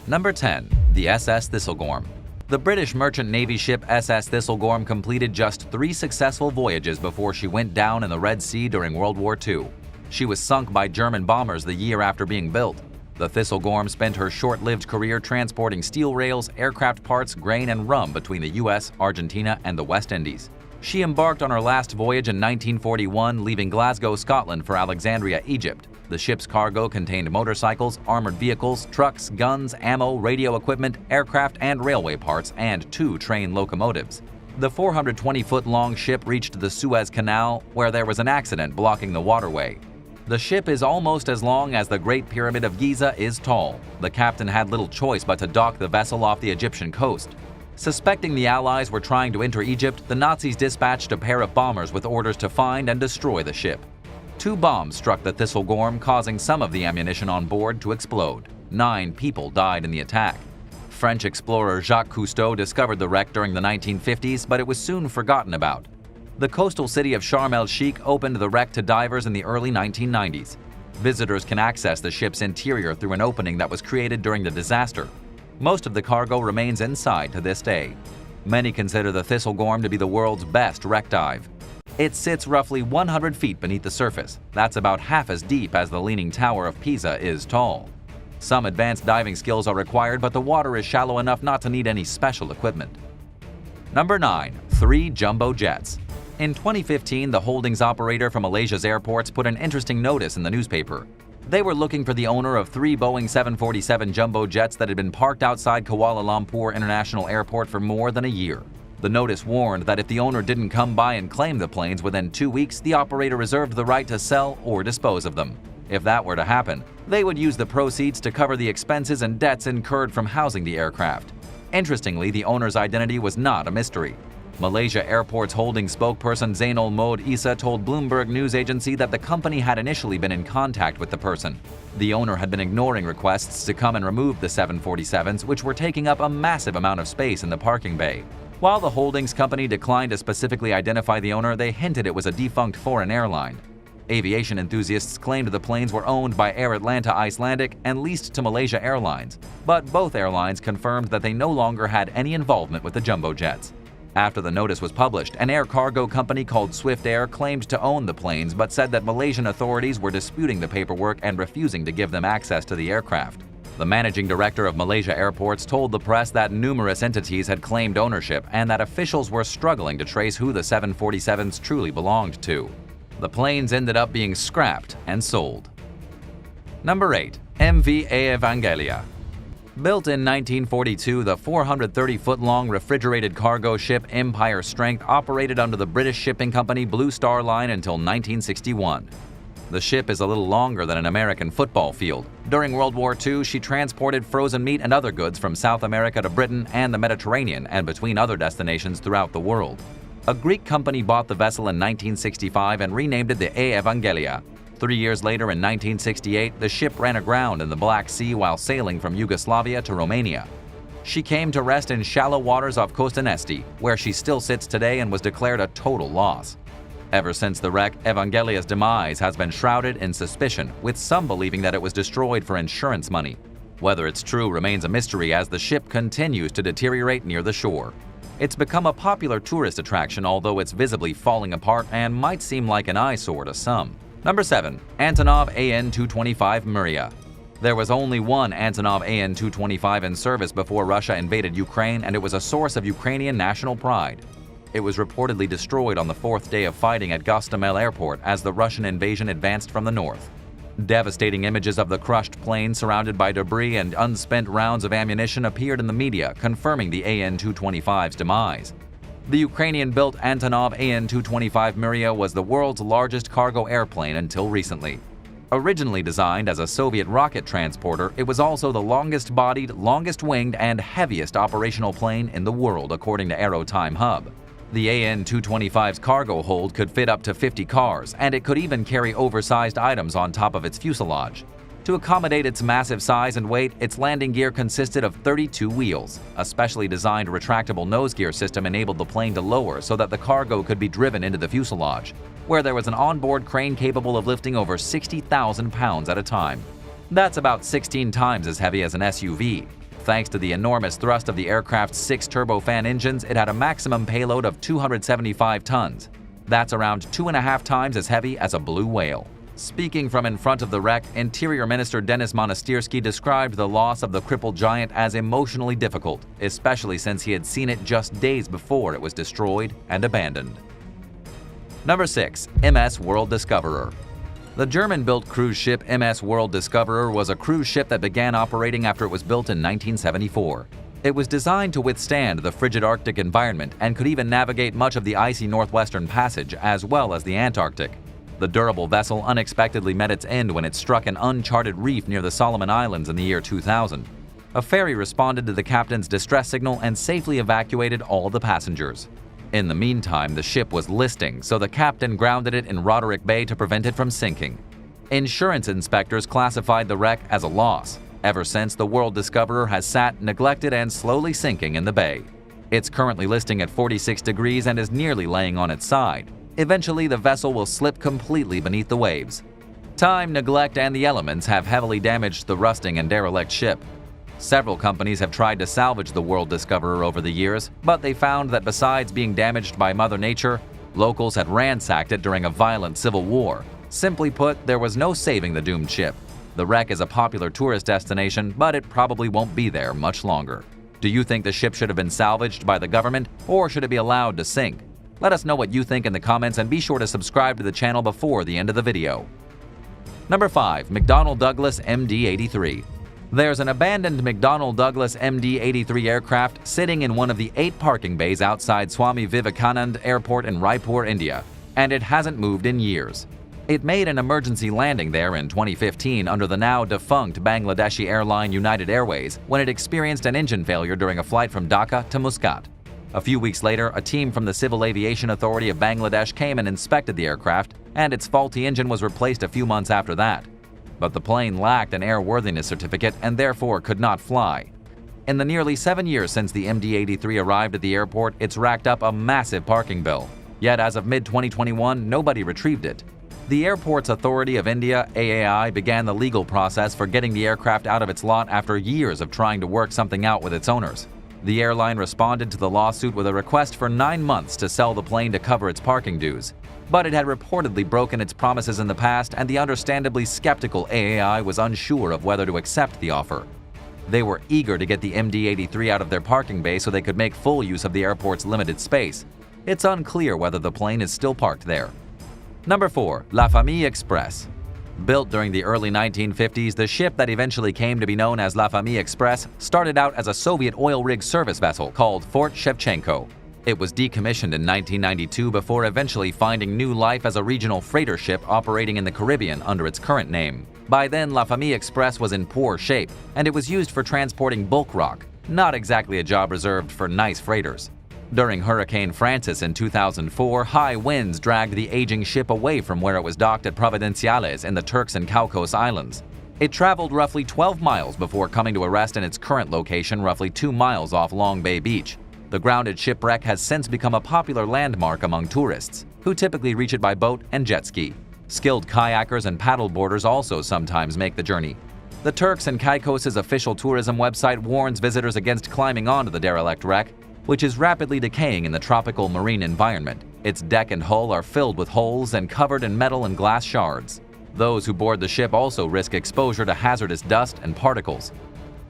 Number 10. The SS Thistlegorm. The British merchant navy ship SS Thistlegorm completed just 3 successful voyages before she went down in the Red Sea during World War II. She was sunk by German bombers the year after being built. The Thistlegorm spent her short-lived career transporting steel rails, aircraft parts, grain, and rum between the US, Argentina, and the West Indies. She embarked on her last voyage in 1941, leaving Glasgow, Scotland for Alexandria, Egypt. The ship's cargo contained motorcycles, armored vehicles, trucks, guns, ammo, radio equipment, aircraft and railway parts, and 2 train locomotives. The 420-foot-long ship reached the Suez Canal, where there was an accident blocking the waterway. The ship is almost as long as the Great Pyramid of Giza is tall. The captain had little choice but to dock the vessel off the Egyptian coast. Suspecting the Allies were trying to enter Egypt, the Nazis dispatched a pair of bombers with orders to find and destroy the ship. 2 bombs struck the Thistlegorm, causing some of the ammunition on board to explode. 9 people died in the attack. French explorer Jacques Cousteau discovered the wreck during the 1950s, but it was soon forgotten about. The coastal city of Sharm el-Sheikh opened the wreck to divers in the early 1990s. Visitors can access the ship's interior through an opening that was created during the disaster. Most of the cargo remains inside to this day. Many consider the Thistlegorm to be the world's best wreck dive. It sits roughly 100 feet beneath the surface. That's about half as deep as the Leaning Tower of Pisa is tall. Some advanced diving skills are required, but the water is shallow enough not to need any special equipment. Number 9. 3 jumbo jets. In 2015, the holdings operator from Malaysia's airports put an interesting notice in the newspaper. They were looking for the owner of 3 Boeing 747 jumbo jets that had been parked outside Kuala Lumpur International Airport for more than a year. The notice warned that if the owner didn't come by and claim the planes within 2 weeks, the operator reserved the right to sell or dispose of them. If that were to happen, they would use the proceeds to cover the expenses and debts incurred from housing the aircraft. Interestingly, the owner's identity was not a mystery. Malaysia Airports Holdings spokesperson Zainul Mohd Isa told Bloomberg News Agency that the company had initially been in contact with the person. The owner had been ignoring requests to come and remove the 747s, which were taking up a massive amount of space in the parking bay. While the holdings company declined to specifically identify the owner, they hinted it was a defunct foreign airline. Aviation enthusiasts claimed the planes were owned by Air Atlanta Icelandic and leased to Malaysia Airlines, but both airlines confirmed that they no longer had any involvement with the jumbo jets. After the notice was published, an air cargo company called Swift Air claimed to own the planes but said that Malaysian authorities were disputing the paperwork and refusing to give them access to the aircraft. The managing director of Malaysia Airports told the press that numerous entities had claimed ownership and that officials were struggling to trace who the 747s truly belonged to. The planes ended up being scrapped and sold. Number 8. MVA Evelia. Built in 1942, the 430-foot-long refrigerated cargo ship Empire Strength operated under the British shipping company Blue Star Line until 1961. The ship is a little longer than an American football field. During World War II, she transported frozen meat and other goods from South America to Britain and the Mediterranean and between other destinations throughout the world. A Greek company bought the vessel in 1965 and renamed it the Evelia. 3 years later, in 1968, the ship ran aground in the Black Sea while sailing from Yugoslavia to Romania. She came to rest in shallow waters off Costanesti, where she still sits today and was declared a total loss. Ever since the wreck, Evangelia's demise has been shrouded in suspicion, with some believing that it was destroyed for insurance money. Whether it's true remains a mystery as the ship continues to deteriorate near the shore. It's become a popular tourist attraction, although it's visibly falling apart and might seem like an eyesore to some. Number 7. Antonov AN-225 Mriya. There was only one Antonov AN-225 in service before Russia invaded Ukraine, and it was a source of Ukrainian national pride. It was reportedly destroyed on the 4th day of fighting at Gostomel Airport as the Russian invasion advanced from the north. Devastating images of the crushed plane surrounded by debris and unspent rounds of ammunition appeared in the media, confirming the AN-225's demise. The Ukrainian-built Antonov AN-225 Mriya was the world's largest cargo airplane until recently. Originally designed as a Soviet rocket transporter, it was also the longest-bodied, longest-winged, and heaviest operational plane in the world, according to Aerotime Hub. The AN-225's cargo hold could fit up to 50 cars, and it could even carry oversized items on top of its fuselage. To accommodate its massive size and weight, its landing gear consisted of 32 wheels. A specially designed retractable nose gear system enabled the plane to lower so that the cargo could be driven into the fuselage, where there was an onboard crane capable of lifting over 60,000 pounds at a time. That's about 16 times as heavy as an SUV. Thanks to the enormous thrust of the aircraft's 6 turbofan engines, it had a maximum payload of 275 tons. That's around 2.5 times as heavy as a blue whale. Speaking from in front of the wreck, Interior Minister Denis Monastyrsky described the loss of the crippled giant as emotionally difficult, especially since he had seen it just days before it was destroyed and abandoned. Number 6. MS World Discoverer. The German-built cruise ship MS World Discoverer was a cruise ship that began operating after it was built in 1974. It was designed to withstand the frigid Arctic environment and could even navigate much of the icy Northwestern Passage as well as the Antarctic. The durable vessel unexpectedly met its end when it struck an uncharted reef near the Solomon Islands in the year 2000. A ferry responded to the captain's distress signal and safely evacuated all the passengers. In the meantime, the ship was listing, so the captain grounded it in Roderick Bay to prevent it from sinking. Insurance inspectors classified the wreck as a loss. Ever since, the World Discoverer has sat neglected and slowly sinking in the bay. It's currently listing at 46 degrees and is nearly laying on its side. Eventually, the vessel will slip completely beneath the waves. Time, neglect, and the elements have heavily damaged the rusting and derelict ship. Several companies have tried to salvage the World Discoverer over the years, but they found that besides being damaged by Mother Nature, locals had ransacked it during a violent civil war. Simply put, there was no saving the doomed ship. The wreck is a popular tourist destination, but it probably won't be there much longer. Do you think the ship should have been salvaged by the government, or should it be allowed to sink? Let us know what you think in the comments and be sure to subscribe to the channel before the end of the video. Number 5. McDonnell Douglas MD-83. There's an abandoned McDonnell Douglas MD-83 aircraft sitting in one of the 8 parking bays outside Swami Vivekanand Airport in Raipur, India, and it hasn't moved in years. It made an emergency landing there in 2015 under the now defunct Bangladeshi airline United Airways when it experienced an engine failure during a flight from Dhaka to Muscat. A few weeks later, a team from the Civil Aviation Authority of Bangladesh came and inspected the aircraft, and its faulty engine was replaced a few months after that. But the plane lacked an airworthiness certificate and therefore could not fly. In the nearly 7 years since the MD-83 arrived at the airport, it's racked up a massive parking bill. Yet as of mid-2021, nobody retrieved it. The Airports Authority of India, AAI, began the legal process for getting the aircraft out of its lot after years of trying to work something out with its owners. The airline responded to the lawsuit with a request for 9 months to sell the plane to cover its parking dues. But it had reportedly broken its promises in the past, and the understandably skeptical AAI was unsure of whether to accept the offer. They were eager to get the MD-83 out of their parking bay so they could make full use of the airport's limited space. It's unclear whether the plane is still parked there. Number 4. Lafam Express. Built during the early 1950s, the ship that eventually came to be known as Lafam Express started out as a Soviet oil rig service vessel called Fort Shevchenko. It was decommissioned in 1992 before eventually finding new life as a regional freighter ship operating in the Caribbean under its current name. By then, Lafam Express was in poor shape, and it was used for transporting bulk rock, not exactly a job reserved for nice freighters. During Hurricane Francis in 2004, high winds dragged the aging ship away from where it was docked at Providenciales in the Turks and Caicos Islands. It traveled roughly 12 miles before coming to a rest in its current location roughly 2 miles off Long Bay Beach. The grounded shipwreck has since become a popular landmark among tourists, who typically reach it by boat and jet ski. Skilled kayakers and paddleboarders also sometimes make the journey. The Turks and Caicos' official tourism website warns visitors against climbing onto the derelict wreck, which is rapidly decaying in the tropical marine environment. Its deck and hull are filled with holes and covered in metal and glass shards. Those who board the ship also risk exposure to hazardous dust and particles.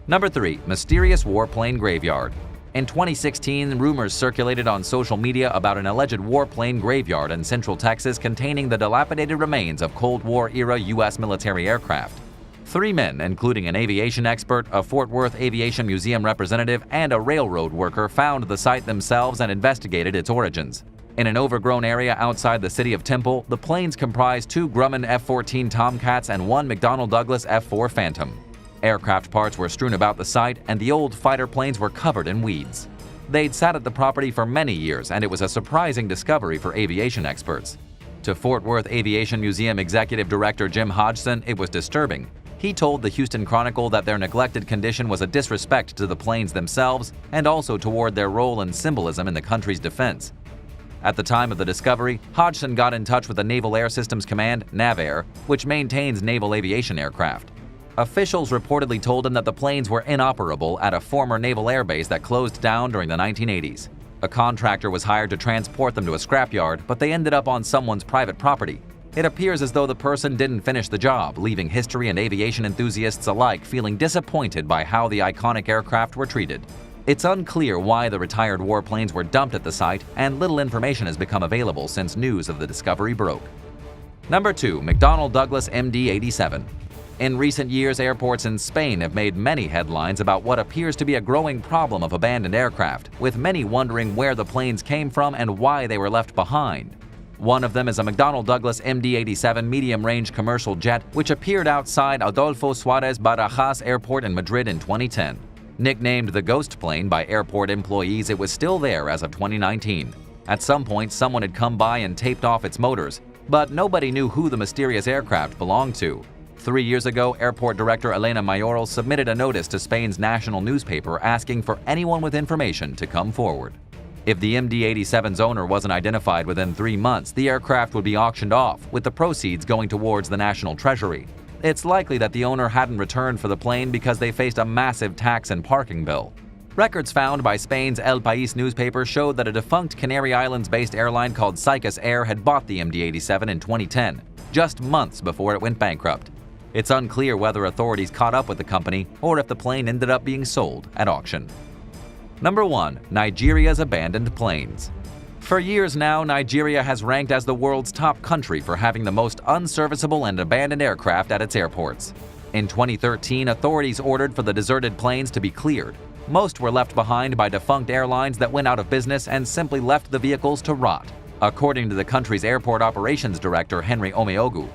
Number 3. Mysterious Warplane Graveyard. In 2016, rumors circulated on social media about an alleged warplane graveyard in Central Texas containing the dilapidated remains of Cold War-era U.S. military aircraft. 3 men, including an aviation expert, a Fort Worth Aviation Museum representative, and a railroad worker, found the site themselves and investigated its origins. In an overgrown area outside the city of Temple, the planes comprised 2 Grumman F-14 Tomcats and 1 McDonnell Douglas F-4 Phantom. Aircraft parts were strewn about the site, and the old fighter planes were covered in weeds. They'd sat at the property for many years, and it was a surprising discovery for aviation experts. To Fort Worth Aviation Museum Executive Director Jim Hodgson, it was disturbing. He told the Houston Chronicle that their neglected condition was a disrespect to the planes themselves and also toward their role and symbolism in the country's defense. At the time of the discovery, Hodgson got in touch with the Naval Air Systems Command, NAVAIR, which maintains naval aviation aircraft. Officials reportedly told him that the planes were inoperable at a former naval airbase that closed down during the 1980s. A contractor was hired to transport them to a scrapyard, but they ended up on someone's private property. It appears as though the person didn't finish the job, leaving history and aviation enthusiasts alike feeling disappointed by how the iconic aircraft were treated. It's unclear why the retired warplanes were dumped at the site, and little information has become available since news of the discovery broke. Number 2. McDonnell Douglas MD-87. In recent years, airports in Spain have made many headlines about what appears to be a growing problem of abandoned aircraft, with many wondering where the planes came from and why they were left behind. One of them is a McDonnell Douglas MD-87 medium-range commercial jet, which appeared outside Adolfo Suárez Barajas Airport in Madrid in 2010. Nicknamed the Ghost Plane by airport employees, it was still there as of 2019. At some point, someone had come by and taped off its motors, but nobody knew who the mysterious aircraft belonged to. 3 years ago, airport director Elena Mayoral submitted a notice to Spain's national newspaper asking for anyone with information to come forward. If the MD-87's owner wasn't identified within 3 months, the aircraft would be auctioned off, with the proceeds going towards the national treasury. It's likely that the owner hadn't returned for the plane because they faced a massive tax and parking bill. Records found by Spain's El País newspaper showed that a defunct Canary Islands-based airline called Cycus Air had bought the MD-87 in 2010, just months before it went bankrupt. It's unclear whether authorities caught up with the company or if the plane ended up being sold at auction. Number 1. Nigeria's abandoned planes. For years now, Nigeria has ranked as the world's top country for having the most unserviceable and abandoned aircraft at its airports. In 2013, authorities ordered for the deserted planes to be cleared. Most were left behind by defunct airlines that went out of business and simply left the vehicles to rot, according to the country's airport operations director Henry Omeogu.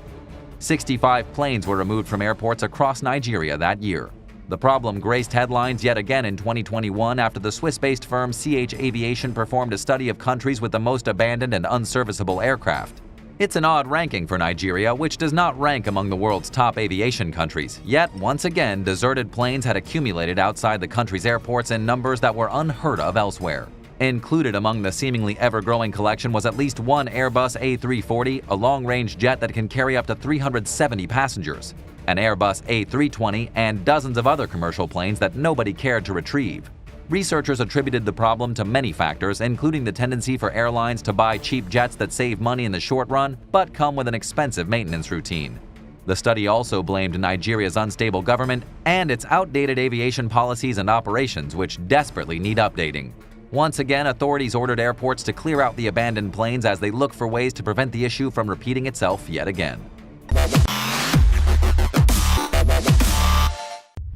65 planes were removed from airports across Nigeria that year. The problem graced headlines yet again in 2021 after the Swiss-based firm CH Aviation performed a study of countries with the most abandoned and unserviceable aircraft. It's an odd ranking for Nigeria, which does not rank among the world's top aviation countries. Yet, once again, deserted planes had accumulated outside the country's airports in numbers that were unheard of elsewhere. Included among the seemingly ever-growing collection was at least one Airbus A340, a long-range jet that can carry up to 370 passengers, an Airbus A320, and dozens of other commercial planes that nobody cared to retrieve. Researchers attributed the problem to many factors, including the tendency for airlines to buy cheap jets that save money in the short run but come with an expensive maintenance routine. The study also blamed Nigeria's unstable government and its outdated aviation policies and operations, which desperately need updating. Once again, authorities ordered airports to clear out the abandoned planes as they look for ways to prevent the issue from repeating itself yet again.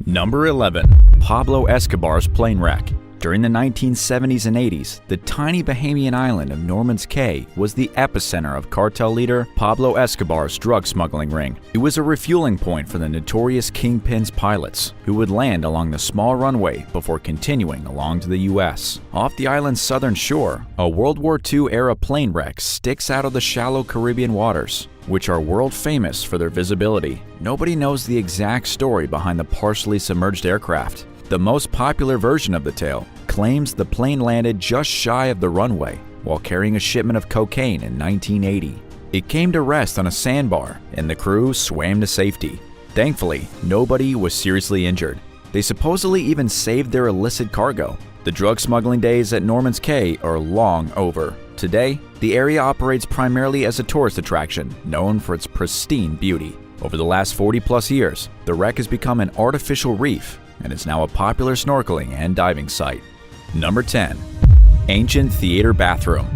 Number 11. Pablo Escobar's plane wreck. During the 1970s and 80s, the tiny Bahamian island of Norman's Cay was the epicenter of cartel leader Pablo Escobar's drug smuggling ring. It was a refueling point for the notorious Kingpin's pilots, who would land along the small runway before continuing along to the U.S. Off the island's southern shore, a World War II-era plane wreck sticks out of the shallow Caribbean waters, which are world famous for their visibility. Nobody knows the exact story behind the partially submerged aircraft. The most popular version of the tale claims the plane landed just shy of the runway while carrying a shipment of cocaine in 1980. It came to rest on a sandbar and the crew swam to safety. Thankfully, nobody was seriously injured. They supposedly even saved their illicit cargo. The drug smuggling days at Norman's Cay are long over. Today, the area operates primarily as a tourist attraction, known for its pristine beauty. Over the last 40-plus years, the wreck has become an artificial reef and is now a popular snorkeling and diving site. Number 10. Ancient Theater Bathroom.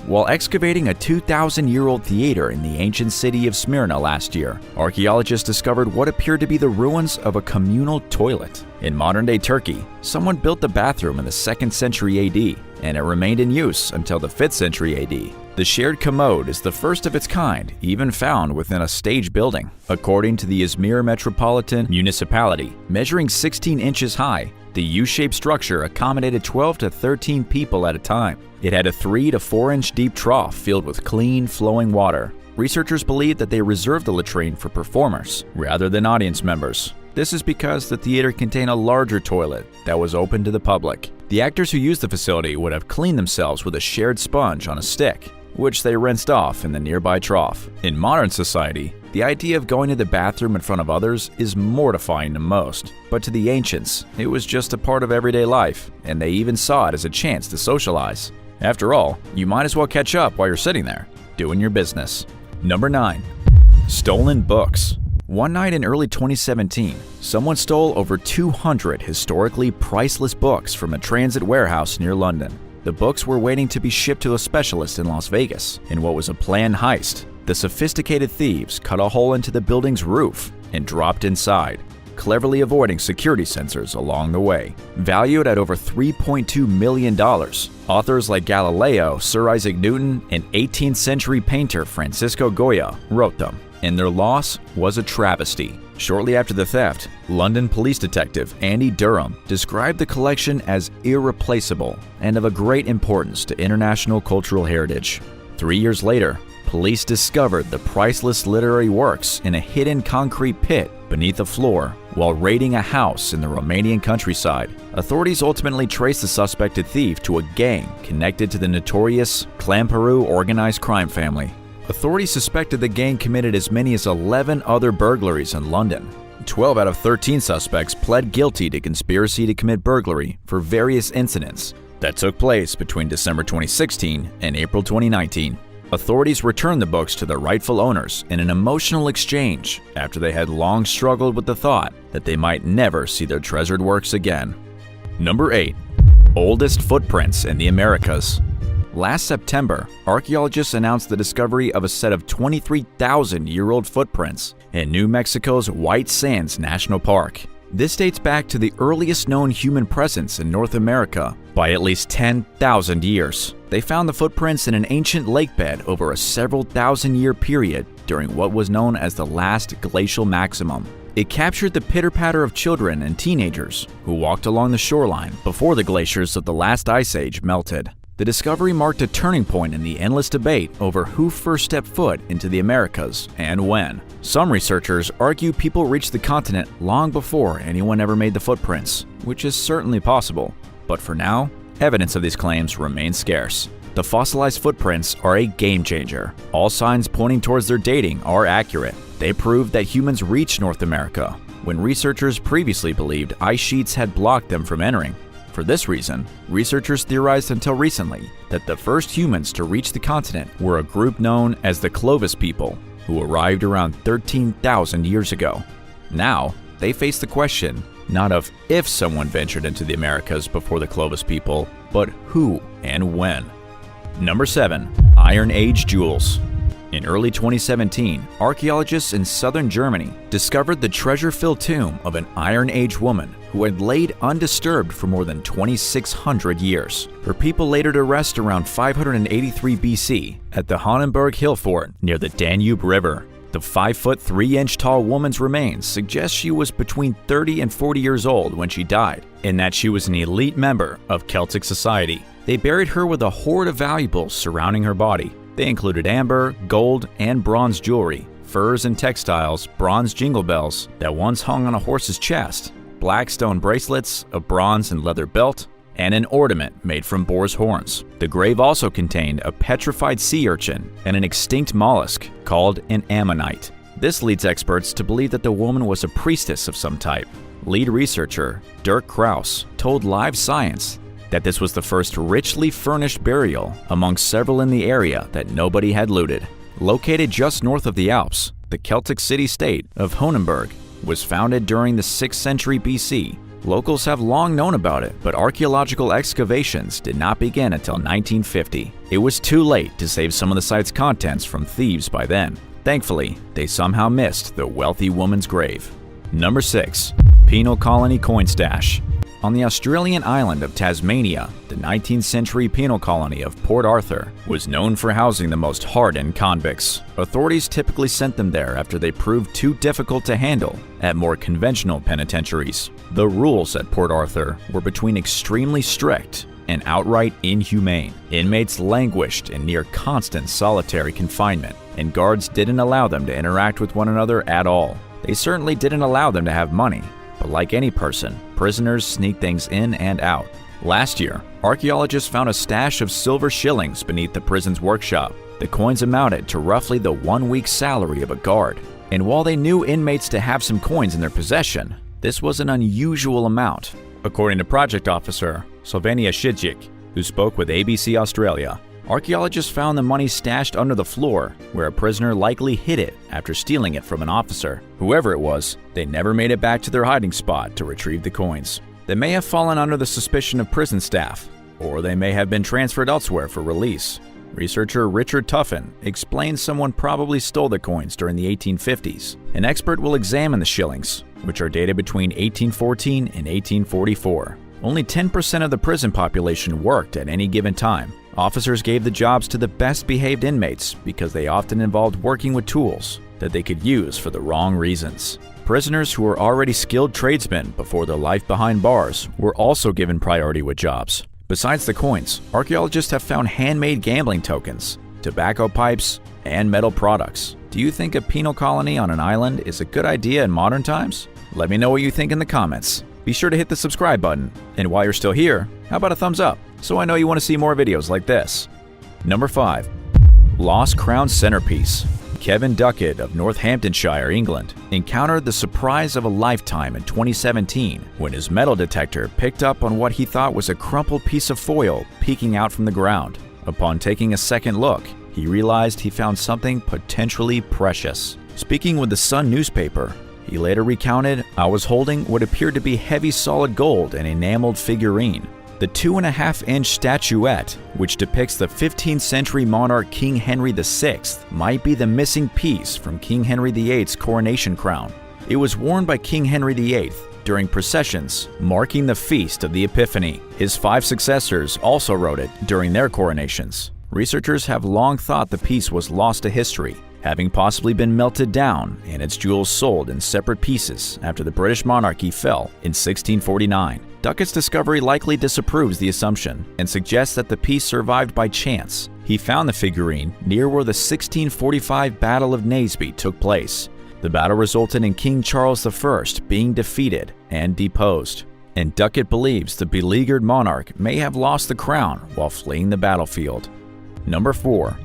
While excavating a 2,000-year-old theater in the ancient city of Smyrna last year, archaeologists discovered what appeared to be the ruins of a communal toilet. In modern-day Turkey, someone built the bathroom in the 2nd century AD, and it remained in use until the 5th century AD. The shared commode is the first of its kind, even found within a stage building. According to the Izmir Metropolitan Municipality, measuring 16 inches high, the U-shaped structure accommodated 12 to 13 people at a time. It had a 3 to 4 inch deep trough filled with clean, flowing water. Researchers believe that they reserved the latrine for performers rather than audience members. This is because the theater contained a larger toilet that was open to the public. The actors who used the facility would have cleaned themselves with a shared sponge on a stick, which they rinsed off in the nearby trough. In modern society, The idea of going to the bathroom in front of others is mortifying to most, but to the ancients, it was just a part of everyday life, and they even saw it as a chance to socialize. After all, you might as well catch up while you're sitting there, doing your business. Number 9. Stolen books. One night in early 2017, someone stole over 200 historically priceless books from a transit warehouse near London. The books were waiting to be shipped to a specialist in Las Vegas. In what was a planned heist, the sophisticated thieves cut a hole into the building's roof and dropped inside, cleverly avoiding security sensors along the way. Valued at over $3.2 million, authors like Galileo, Sir Isaac Newton, and 18th century painter Francisco Goya wrote them, and their loss was a travesty. Shortly after the theft, London police detective Andy Durham described the collection as irreplaceable and of a great importance to international cultural heritage. 3 years later, police discovered the priceless literary works in a hidden concrete pit beneath the floor while raiding a house in the Romanian countryside. Authorities ultimately traced the suspected thief to a gang connected to the notorious Clan Peru organized crime family. Authorities suspected the gang committed as many as 11 other burglaries in London. 12 out of 13 suspects pled guilty to conspiracy to commit burglary for various incidents that took place between December 2016 and April 2019. Authorities returned the books to their rightful owners in an emotional exchange after they had long struggled with the thought that they might never see their treasured works again. Number 8. Oldest footprints in the Americas. Last September, archaeologists announced the discovery of a set of 23,000-year-old footprints in New Mexico's White Sands National Park. This dates back to the earliest known human presence in North America by at least 10,000 years. They found the footprints in an ancient lake bed over a several thousand-year period during what was known as the last glacial maximum. It captured the pitter-patter of children and teenagers who walked along the shoreline before the glaciers of the last ice age melted. The discovery marked a turning point in the endless debate over who first stepped foot into the Americas and when. Some researchers argue people reached the continent long before anyone ever made the footprints, which is certainly possible. But for now, evidence of these claims remains scarce. The fossilized footprints are a game changer. All signs pointing towards their dating are accurate. They prove that humans reached North America when researchers previously believed ice sheets had blocked them from entering. For this reason, researchers theorized until recently that the first humans to reach the continent were a group known as the Clovis people, who arrived around 13,000 years ago. Now, they face the question not of if someone ventured into the Americas before the Clovis people, but who and when. Number 7. Iron Age jewels. In early 2017, archaeologists in southern Germany discovered the treasure-filled tomb of an Iron Age woman who had laid undisturbed for more than 2,600 years. Her people laid her to rest around 583 BC at the Hambur hill fort near the Danube River. The 5'3" tall woman's remains suggest she was between 30 and 40 years old when she died, and that she was an elite member of Celtic society. They buried her with a hoard of valuables surrounding her body. They included amber, gold, and bronze jewelry, furs and textiles, bronze jingle bells that once hung on a horse's chest, black stone bracelets, a bronze and leather belt, and an ornament made from boar's horns. The grave also contained a petrified sea urchin and an extinct mollusk called an ammonite. This leads experts to believe that the woman was a priestess of some type. Lead researcher Dirk Kraus told Live Science that this was the first richly furnished burial among several in the area that nobody had looted. Located just north of the Alps, the Celtic city-state of Honenberg was founded during the 6th century BC. Locals have long known about it, but archaeological excavations did not begin until 1950. It was too late to save some of the site's contents from thieves by then. Thankfully, they somehow missed the wealthy woman's grave. Number 6. Penal Colony Coin Stash. On the Australian island of Tasmania, the 19th century penal colony of Port Arthur was known for housing the most hardened convicts. Authorities typically sent them there after they proved too difficult to handle at more conventional penitentiaries. The rules at Port Arthur were between extremely strict and outright inhumane. Inmates languished in near constant solitary confinement, and guards didn't allow them to interact with one another at all. They certainly didn't allow them to have money. But like any person, prisoners sneak things in and out. Last year, archaeologists found a stash of silver shillings beneath the prison's workshop. The coins amounted to roughly the 1-week salary of a guard. And while they knew inmates to have some coins in their possession, this was an unusual amount. According to project officer Sylvania Shidzik, who spoke with ABC Australia, archaeologists found the money stashed under the floor, where a prisoner likely hid it after stealing it from an officer. Whoever it was, they never made it back to their hiding spot to retrieve the coins. They may have fallen under the suspicion of prison staff, or they may have been transferred elsewhere for release. Researcher Richard Tuffin explains someone probably stole the coins during the 1850s. An expert will examine the shillings, which are dated between 1814 and 1844. Only 10% of the prison population worked at any given time. Officers gave the jobs to the best behaved inmates because they often involved working with tools that they could use for the wrong reasons. Prisoners who were already skilled tradesmen before their life behind bars were also given priority with jobs. Besides the coins, archaeologists have found handmade gambling tokens, tobacco pipes, and metal products. Do you think a penal colony on an island is a good idea in modern times? Let me know what you think in the comments. Be sure to hit the subscribe button, and while you're still here, how about a thumbs up, so I know you want to see more videos like this. Number 5. Lost Crown Centerpiece. Kevin Duckett of Northamptonshire, England, encountered the surprise of a lifetime in 2017 when his metal detector picked up on what he thought was a crumpled piece of foil peeking out from the ground. Upon taking a second look, he realized he found something potentially precious. Speaking with the Sun newspaper, he later recounted, "I was holding what appeared to be heavy solid gold and enameled figurine. The 2.5-inch statuette, which depicts the 15th century monarch King Henry VI, might be the missing piece from King Henry VIII's coronation crown. It was worn by King Henry VIII during processions marking the Feast of the Epiphany. His 5 successors also rode it during their coronations. Researchers have long thought the piece was lost to history, having possibly been melted down and its jewels sold in separate pieces after the British monarchy fell in 1649. Duckett's discovery likely disapproves the assumption and suggests that the piece survived by chance. He found the figurine near where the 1645 Battle of Naseby took place. The battle resulted in King Charles I being defeated and deposed, and Duckett believes the beleaguered monarch may have lost the crown while fleeing the battlefield. Number 4.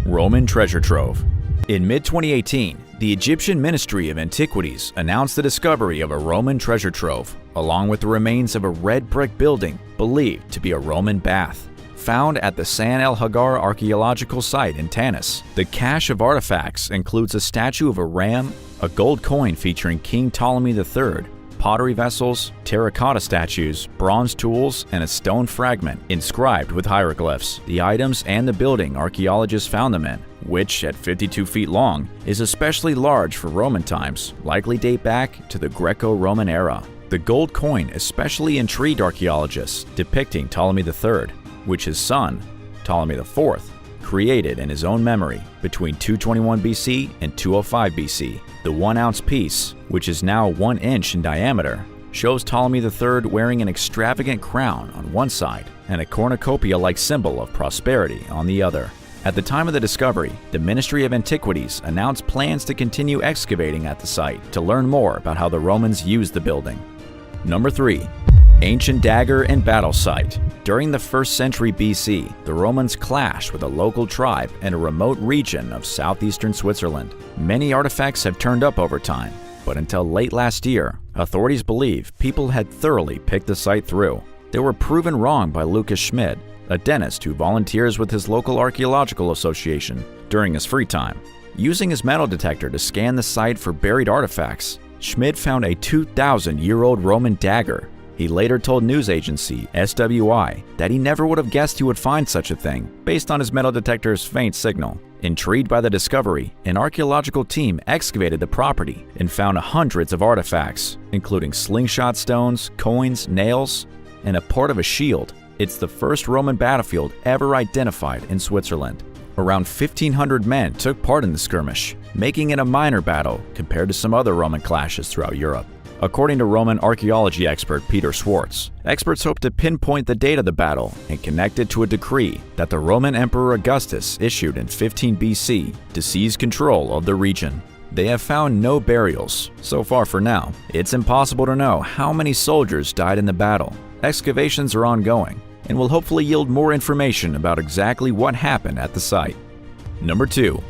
Roman Treasure Trove. In mid-2018, the Egyptian Ministry of Antiquities announced the discovery of a Roman treasure trove, along with the remains of a red brick building believed to be a Roman bath. Found at the San El Hagar archaeological site in Tanis, the cache of artifacts includes a statue of a ram, a gold coin featuring King Ptolemy III, pottery vessels, terracotta statues, bronze tools, and a stone fragment inscribed with hieroglyphs. The items and the building archaeologists found them in, which, at 52 feet long, is especially large for Roman times, likely date back to the Greco-Roman era. The gold coin especially intrigued archaeologists, depicting Ptolemy III, which his son, Ptolemy IV, created in his own memory between 221 BC and 205 BC. The 1-ounce piece, which is now 1 inch in diameter, shows Ptolemy III wearing an extravagant crown on one side and a cornucopia-like symbol of prosperity on the other. At the time of the discovery, the Ministry of Antiquities announced plans to continue excavating at the site to learn more about how the Romans used the building. Number 3. Ancient dagger and battle site. During the 1st century BC, the Romans clashed with a local tribe in a remote region of southeastern Switzerland. Many artifacts have turned up over time, but until late last year, authorities believe people had thoroughly picked the site through. They were proven wrong by Lucas Schmid, a dentist who volunteers with his local archaeological association during his free time. Using his metal detector to scan the site for buried artifacts, Schmid found a 2,000-year-old Roman dagger. He later told news agency SWI that he never would have guessed he would find such a thing based on his metal detector's faint signal. Intrigued by the discovery, an archaeological team excavated the property and found hundreds of artifacts, including slingshot stones, coins, nails, and a part of a shield. It's the first Roman battlefield ever identified in Switzerland. Around 1,500 men took part in the skirmish, making it a minor battle compared to some other Roman clashes throughout Europe. According to Roman archaeology expert Peter Schwartz, experts hope to pinpoint the date of the battle and connect it to a decree that the Roman Emperor Augustus issued in 15 BC to seize control of the region. They have found no burials. So far for now, it's impossible to know how many soldiers died in the battle. Excavations are ongoing and will hopefully yield more information about exactly what happened at the site. Number 2.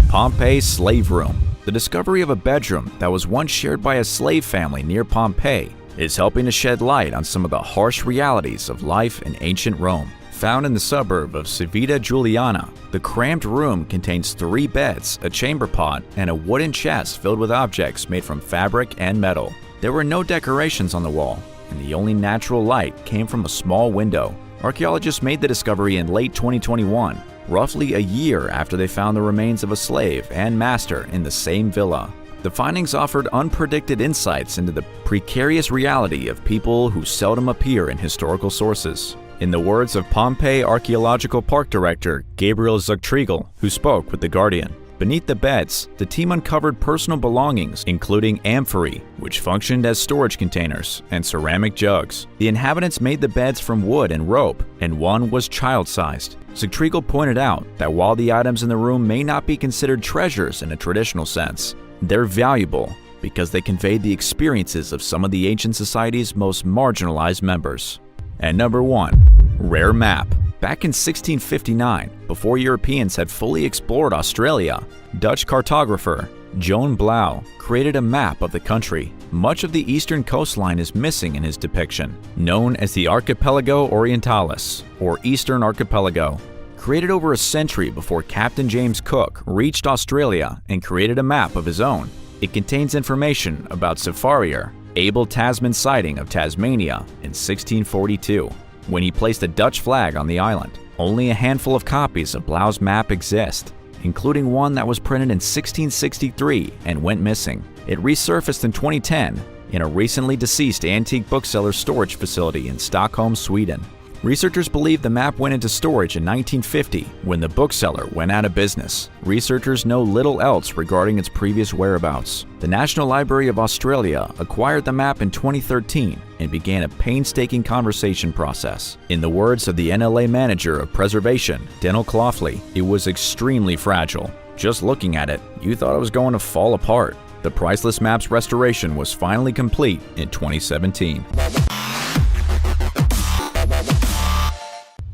Pompei Slave Room. The discovery of a bedroom that was once shared by a slave family near Pompei is helping to shed light on some of the harsh realities of life in ancient Rome. Found in the suburb of Civita Juliana, the cramped room contains 3 beds, a chamber pot, and a wooden chest filled with objects made from fabric and metal. There were no decorations on the wall, and the only natural light came from a small window. Archaeologists made the discovery in late 2021, roughly a year after they found the remains of a slave and master in the same villa. The findings offered unpredicted insights into the precarious reality of people who seldom appear in historical sources. In the words of Pompei Archaeological Park Director Gabriel Zuchtriegel, who spoke with The Guardian, beneath the beds, the team uncovered personal belongings, including amphorae, which functioned as storage containers, and ceramic jugs. The inhabitants made the beds from wood and rope, and one was child-sized. Zuchtriegel pointed out that while the items in the room may not be considered treasures in a traditional sense, they're valuable because they conveyed the experiences of some of the ancient society's most marginalized members. And number 1. Rare map. Back in 1659, before Europeans had fully explored Australia, Dutch cartographer Joan Blau created a map of the country. Much of the eastern coastline is missing in his depiction, known as the Archipelago Orientalis, or Eastern Archipelago. Created over a century before Captain James Cook reached Australia and created a map of his own. It contains information about Safarier, Abel Tasman's sighting of Tasmania in 1642, when he placed a Dutch flag on the island. Only a handful of copies of Blau's map exist, including one that was printed in 1663 and went missing. It resurfaced in 2010 in a recently deceased antique bookseller's storage facility in Stockholm, Sweden. Researchers believe the map went into storage in 1950 when the bookseller went out of business. Researchers know little else regarding its previous whereabouts. The National Library of Australia acquired the map in 2013 and began a painstaking conservation process. In the words of the NLA manager of preservation, Dental Clofley, it was extremely fragile. Just looking at it, you thought it was going to fall apart. The priceless map's restoration was finally complete in 2017.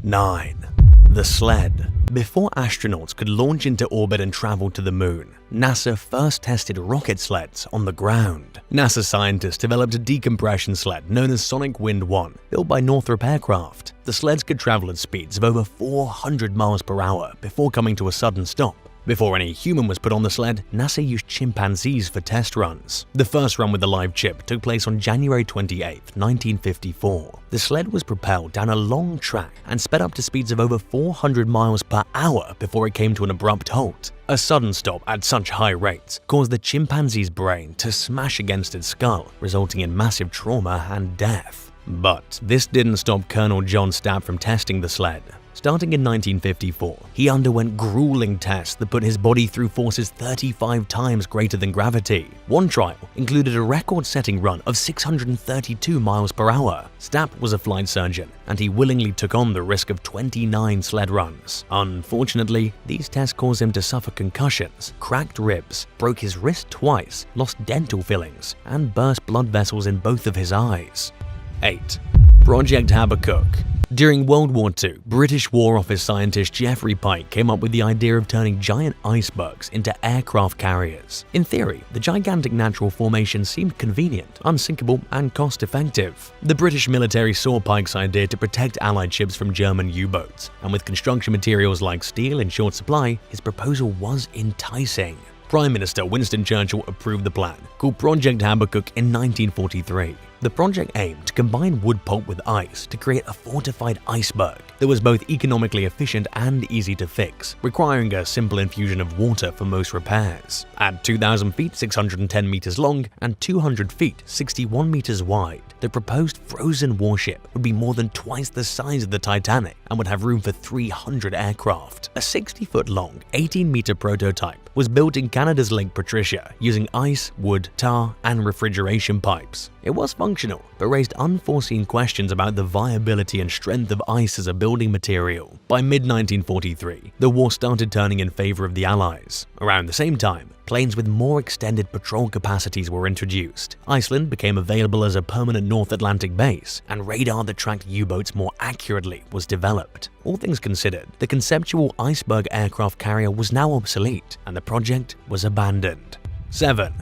9. The Sled. Before astronauts could launch into orbit and travel to the moon, NASA first tested rocket sleds on the ground. NASA scientists developed a decompression sled known as Sonic Wind 1, built by Northrop Aircraft. The sleds could travel at speeds of over 400 miles per hour before coming to a sudden stop. Before any human was put on the sled, NASA used chimpanzees for test runs. The first run with the live chip took place on January 28, 1954. The sled was propelled down a long track and sped up to speeds of over 400 miles per hour before it came to an abrupt halt. A sudden stop at such high rates caused the chimpanzee's brain to smash against its skull, resulting in massive trauma and death. But this didn't stop Colonel John Stapp from testing the sled. Starting in 1954, he underwent grueling tests that put his body through forces 35 times greater than gravity. One trial included a record-setting run of 632 miles per hour. Stapp was a flight surgeon, and he willingly took on the risk of 29 sled runs. Unfortunately, these tests caused him to suffer concussions, cracked ribs, broke his wrist twice, lost dental fillings, and burst blood vessels in both of his eyes. 8. Project Habakkuk. During World War II, British War Office scientist Geoffrey Pike came up with the idea of turning giant icebergs into aircraft carriers. In theory, the gigantic natural formation seemed convenient, unsinkable, and cost-effective. The British military saw Pike's idea to protect Allied ships from German U-boats, and with construction materials like steel in short supply, his proposal was enticing. Prime Minister Winston Churchill approved the plan, called Project Habakkuk in 1943. The project aimed to combine wood pulp with ice to create a fortified iceberg that was both economically efficient and easy to fix, requiring a simple infusion of water for most repairs. At 2,000 feet 610 meters long and 200 feet 61 meters wide, the proposed frozen warship would be more than twice the size of the Titanic and would have room for 300 aircraft. A 60-foot-long, 18-meter prototype was built in Canada's Lake Patricia using ice, wood, tar, and refrigeration pipes. It was functional, but raised unforeseen questions about the viability and strength of ice as a building material. By mid-1943, the war started turning in favor of the Allies. Around the same time, planes with more extended patrol capacities were introduced. Iceland became available as a permanent North Atlantic base, and radar that tracked U-boats more accurately was developed. All things considered, the conceptual iceberg aircraft carrier was now obsolete, and the project was abandoned. 7.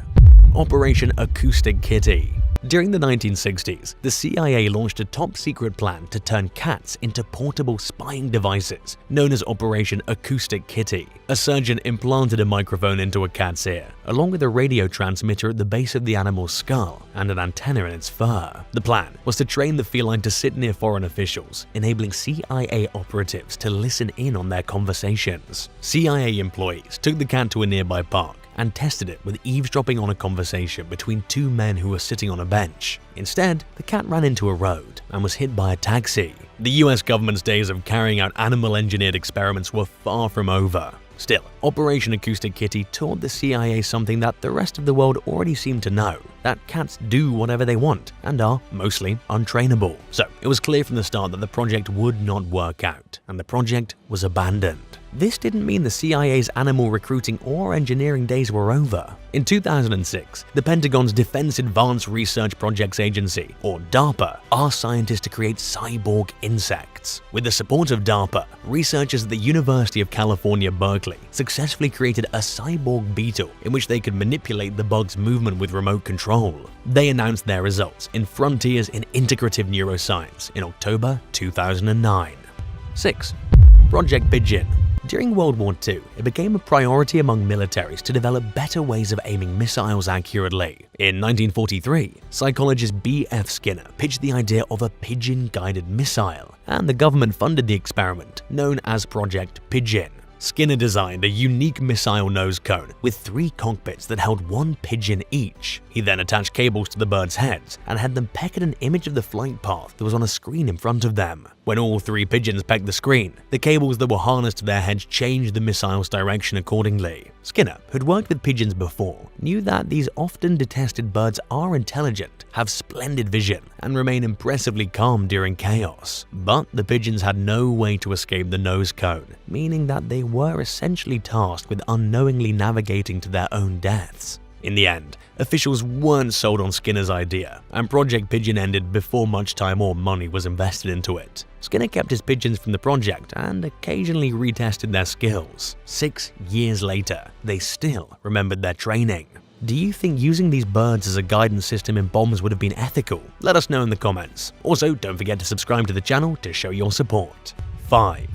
Operation Acoustic Kitty. During the 1960s, the CIA launched a top-secret plan to turn cats into portable spying devices known as Operation Acoustic Kitty. A surgeon implanted a microphone into a cat's ear, along with a radio transmitter at the base of the animal's skull and an antenna in its fur. The plan was to train the feline to sit near foreign officials, enabling CIA operatives to listen in on their conversations. CIA employees took the cat to a nearby park and tested it with eavesdropping on a conversation between two men who were sitting on a bench. Instead, the cat ran into a road and was hit by a taxi. The US government's days of carrying out animal-engineered experiments were far from over. Still, Operation Acoustic Kitty taught the CIA something that the rest of the world already seemed to know, that cats do whatever they want and are mostly untrainable. So it was clear from the start that the project would not work out, and the project was abandoned. This didn't mean the CIA's animal recruiting or engineering days were over. In 2006, the Pentagon's Defense Advanced Research Projects Agency, or DARPA, asked scientists to create cyborg insects. With the support of DARPA, researchers at the University of California, Berkeley successfully created a cyborg beetle in which they could manipulate the bug's movement with remote control. They announced their results in Frontiers in Integrative Neuroscience in October 2009. 6. Project Pigeon. During World War II, it became a priority among militaries to develop better ways of aiming missiles accurately. In 1943, psychologist B.F. Skinner pitched the idea of a pigeon-guided missile, and the government funded the experiment, known as Project Pigeon. Skinner designed a unique missile nose cone with 3 cockpits that held 1 pigeon each. He then attached cables to the birds' heads and had them peck at an image of the flight path that was on a screen in front of them. When all 3 pigeons pecked the screen, the cables that were harnessed to their heads changed the missile's direction accordingly. Skinner, who'd worked with pigeons before, knew that these often detested birds are intelligent, have splendid vision, and remain impressively calm during chaos. But the pigeons had no way to escape the nose cone, meaning that they were essentially tasked with unknowingly navigating to their own deaths. In the end, officials weren't sold on Skinner's idea, and Project Pigeon ended before much time or money was invested into it. Skinner kept his pigeons from the project and occasionally retested their skills. 6 years later, they still remembered their training. Do you think using these birds as a guidance system in bombs would have been ethical? Let us know in the comments. Also, don't forget to subscribe to the channel to show your support. 5.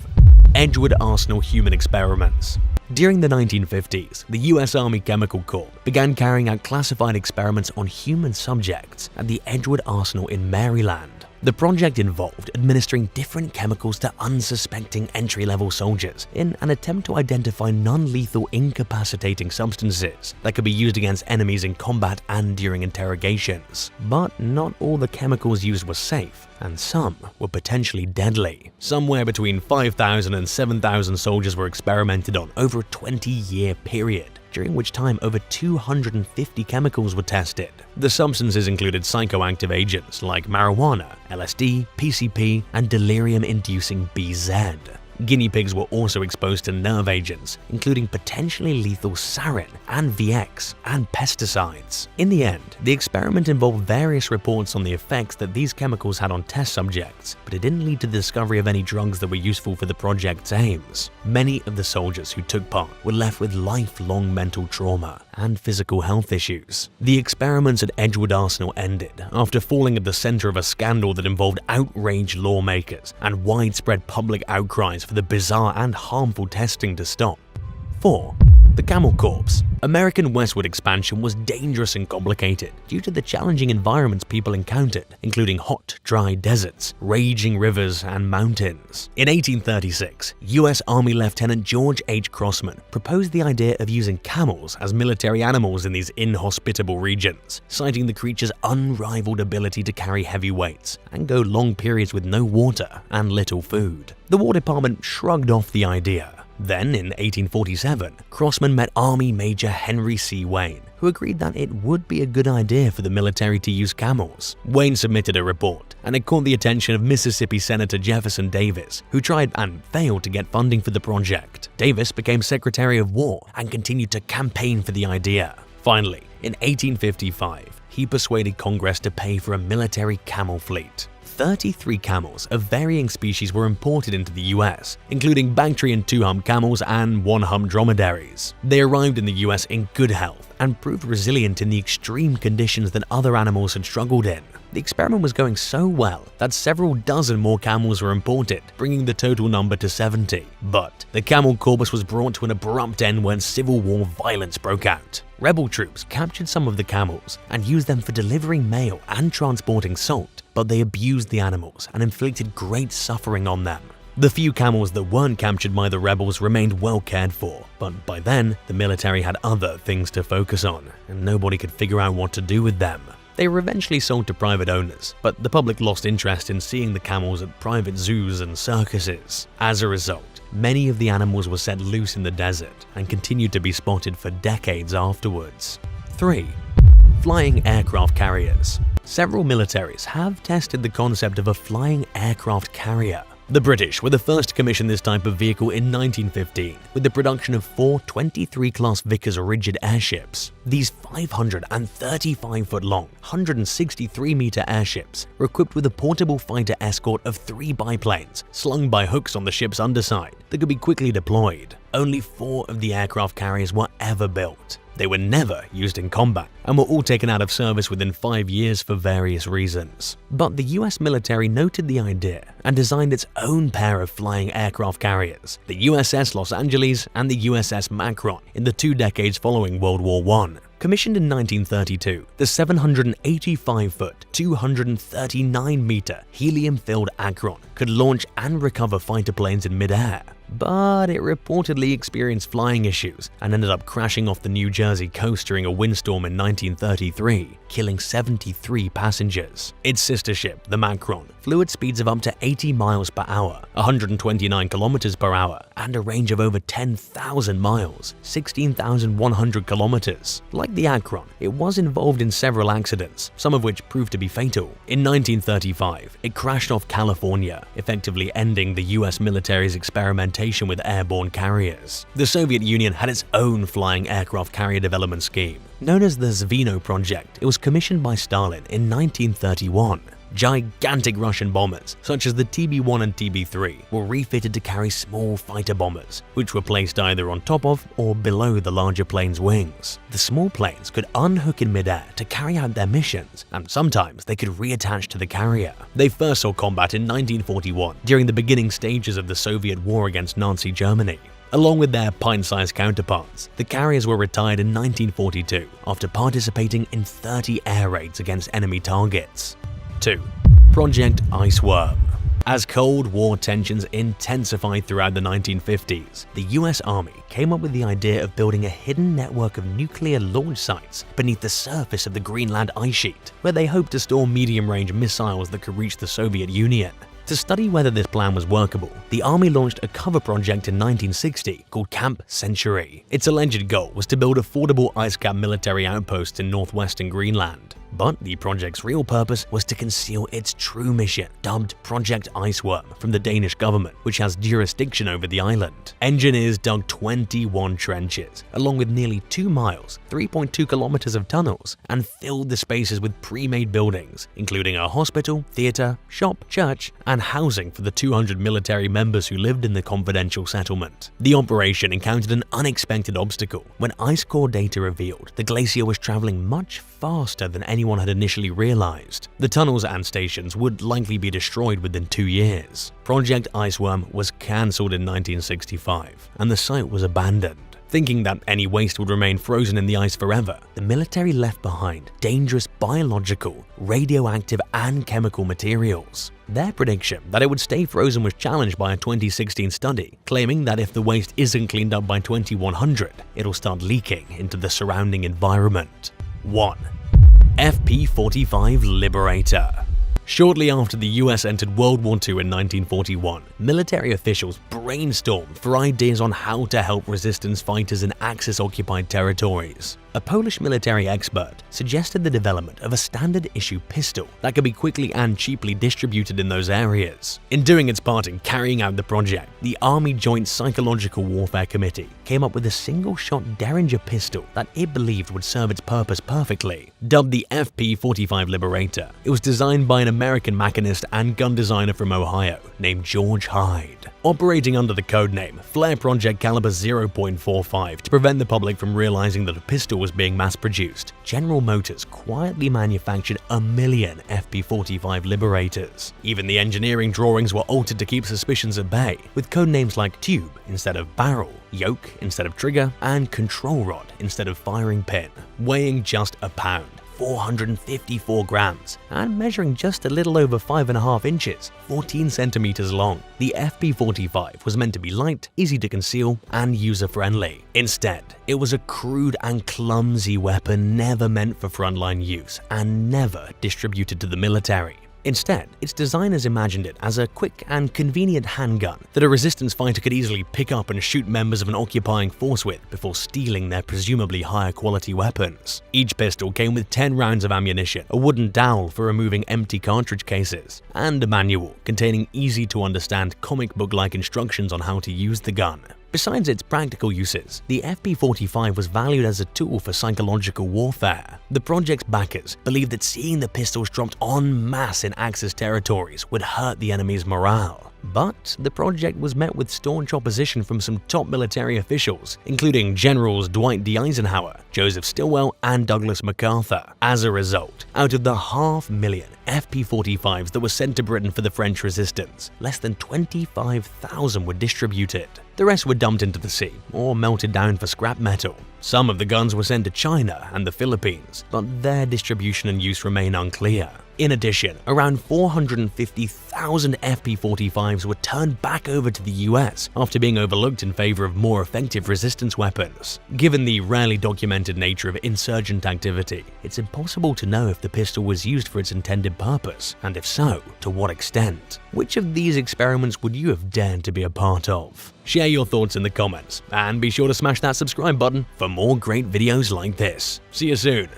Edgewood Arsenal Human Experiments. During the 1950s, the US Army Chemical Corps began carrying out classified experiments on human subjects at the Edgewood Arsenal in Maryland. The project involved administering different chemicals to unsuspecting entry-level soldiers in an attempt to identify non-lethal incapacitating substances that could be used against enemies in combat and during interrogations. But not all the chemicals used were safe, and some were potentially deadly. Somewhere between 5,000 and 7,000 soldiers were experimented on over a 20-year period, during which time over 250 chemicals were tested. The substances included psychoactive agents like marijuana, LSD, PCP, and delirium-inducing BZ. Guinea pigs were also exposed to nerve agents, including potentially lethal sarin and VX and pesticides. In the end, the experiment involved various reports on the effects that these chemicals had on test subjects, but it didn't lead to the discovery of any drugs that were useful for the project's aims. Many of the soldiers who took part were left with lifelong mental trauma and physical health issues. The experiments at Edgewood Arsenal ended after falling at the center of a scandal that involved outraged lawmakers and widespread public outcries for the bizarre and harmful testing to stop. 4. The Camel Corps. American westward expansion was dangerous and complicated due to the challenging environments people encountered, including hot, dry deserts, raging rivers, and mountains. In 1836, U.S. Army Lieutenant George H. Crossman proposed the idea of using camels as military animals in these inhospitable regions, citing the creature's unrivaled ability to carry heavy weights and go long periods with no water and little food. The War Department shrugged off the idea. Then, in 1847, Crossman met Army Major Henry C. Wayne, who agreed that it would be a good idea for the military to use camels. Wayne submitted a report, and it caught the attention of Mississippi Senator Jefferson Davis, who tried and failed to get funding for the project. Davis became Secretary of War and continued to campaign for the idea. Finally, in 1855, he persuaded Congress to pay for a military camel fleet. 33 camels of varying species were imported into the US, including Bactrian 2-hump camels and 1-hump dromedaries. They arrived in the US in good health and proved resilient in the extreme conditions that other animals had struggled in. The experiment was going so well that several dozen more camels were imported, bringing the total number to 70. But the camel corpus was brought to an abrupt end when Civil War violence broke out. Rebel troops captured some of the camels and used them for delivering mail and transporting salt, but they abused the animals and inflicted great suffering on them. The few camels that weren't captured by the rebels remained well cared for, but by then, the military had other things to focus on, and nobody could figure out what to do with them. They were eventually sold to private owners, but the public lost interest in seeing the camels at private zoos and circuses. As a result, many of the animals were set loose in the desert and continued to be spotted for decades afterwards. 3. Flying aircraft carriers. Several militaries have tested the concept of a flying aircraft carrier. The British were the first to commission this type of vehicle in 1915, with the production of 4 23-class Vickers rigid airships. These 535-foot-long, 163-meter airships were equipped with a portable fighter escort of 3 biplanes slung by hooks on the ship's underside that could be quickly deployed. Only 4 of the aircraft carriers were ever built. They were never used in combat and were all taken out of service within 5 years for various reasons. But the US military noted the idea and designed its own pair of flying aircraft carriers, the USS Los Angeles and the USS Macron, in the 2 decades following World War I. Commissioned in 1932, the 785-foot, 239-meter helium-filled Akron could launch and recover fighter planes in mid-air. But it reportedly experienced flying issues and ended up crashing off the New Jersey coast during a windstorm in 1933, killing 73 passengers. Its sister ship, the Macron, flew at speeds of up to 80 miles per hour, 129 kilometers per hour, and a range of over 10,000 miles, 16,100 kilometers. Like the Akron, it was involved in several accidents, some of which proved to be fatal. In 1935, it crashed off California, effectively ending the US military's experimentation with airborne carriers. The Soviet Union had its own flying aircraft carrier development scheme. Known as the Zveno project, it was commissioned by Stalin in 1931. Gigantic Russian bombers, such as the TB-1 and TB-3, were refitted to carry small fighter bombers, which were placed either on top of or below the larger plane's wings. The small planes could unhook in midair to carry out their missions, and sometimes they could reattach to the carrier. They first saw combat in 1941, during the beginning stages of the Soviet war against Nazi Germany. Along with their pint-sized counterparts, the carriers were retired in 1942 after participating in 30 air raids against enemy targets. 2. Project Iceworm. As Cold War tensions intensified throughout the 1950s, the US Army came up with the idea of building a hidden network of nuclear launch sites beneath the surface of the Greenland ice sheet, where they hoped to store medium-range missiles that could reach the Soviet Union. To study whether this plan was workable, the Army launched a cover project in 1960 called Camp Century. Its alleged goal was to build affordable ice-cap military outposts in northwestern Greenland. But the project's real purpose was to conceal its true mission, dubbed Project Iceworm, from the Danish government, which has jurisdiction over the island. Engineers dug 21 trenches, along with nearly 2 miles, 3.2 kilometers of tunnels, and filled the spaces with pre-made buildings, including a hospital, theater, shop, church, and housing for the 200 military members who lived in the confidential settlement. The operation encountered an unexpected obstacle when ice core data revealed the glacier was traveling much faster than anyone had initially realized. The tunnels and stations would likely be destroyed within 2 years. Project Iceworm was cancelled in 1965, and the site was abandoned. Thinking that any waste would remain frozen in the ice forever, the military left behind dangerous biological, radioactive, and chemical materials. Their prediction that it would stay frozen was challenged by a 2016 study, claiming that if the waste isn't cleaned up by 2100, it'll start leaking into the surrounding environment. 1. FP45 Liberator. Shortly after the US entered World War II in 1941, military officials brainstormed for ideas on how to help resistance fighters in Axis-occupied territories. a Polish military expert suggested the development of a standard-issue pistol that could be quickly and cheaply distributed in those areas. In doing its part in carrying out the project, the Army Joint Psychological Warfare Committee came up with a single-shot Derringer pistol that it believed would serve its purpose perfectly. Dubbed the FP45 Liberator, it was designed by an American machinist and gun designer from Ohio named George Hyde. Operating under the codename Flare Project Caliber 0.45 to prevent the public from realizing that a pistol was being mass-produced, General Motors quietly manufactured 1 million FP45 Liberators. Even the engineering drawings were altered to keep suspicions at bay, with codenames like tube instead of barrel, yoke instead of trigger, and control rod instead of firing pin. Weighing just a pound, 454 grams, and measuring just a little over 5.5 inches, 14 centimeters long, the FP45 was meant to be light, easy to conceal, and user-friendly. Instead, it was a crude and clumsy weapon never meant for frontline use and never distributed to the military. Instead, its designers imagined it as a quick and convenient handgun that a resistance fighter could easily pick up and shoot members of an occupying force with before stealing their presumably higher quality weapons. Each pistol came with 10 rounds of ammunition, a wooden dowel for removing empty cartridge cases, and a manual containing easy-to-understand comic book-like instructions on how to use the gun. Besides its practical uses, the FP45 was valued as a tool for psychological warfare. The project's backers believed that seeing the pistols dropped en masse in Axis territories would hurt the enemy's morale. But the project was met with staunch opposition from some top military officials, including Generals Dwight D. Eisenhower, Joseph Stilwell, and Douglas MacArthur. As a result, out of the 500,000 FP45s that were sent to Britain for the French resistance, less than 25,000 were distributed. The rest were dumped into the sea or melted down for scrap metal. Some of the guns were sent to China and the Philippines, but their distribution and use remain unclear. In addition, around 450,000 FP45s were turned back over to the US after being overlooked in favor of more effective resistance weapons. Given the rarely documented nature of insurgent activity, it's impossible to know if the pistol was used for its intended purpose, and if so, to what extent. Which of these experiments would you have dared to be a part of? Share your thoughts in the comments, and be sure to smash that subscribe button for more great videos like this. See you soon!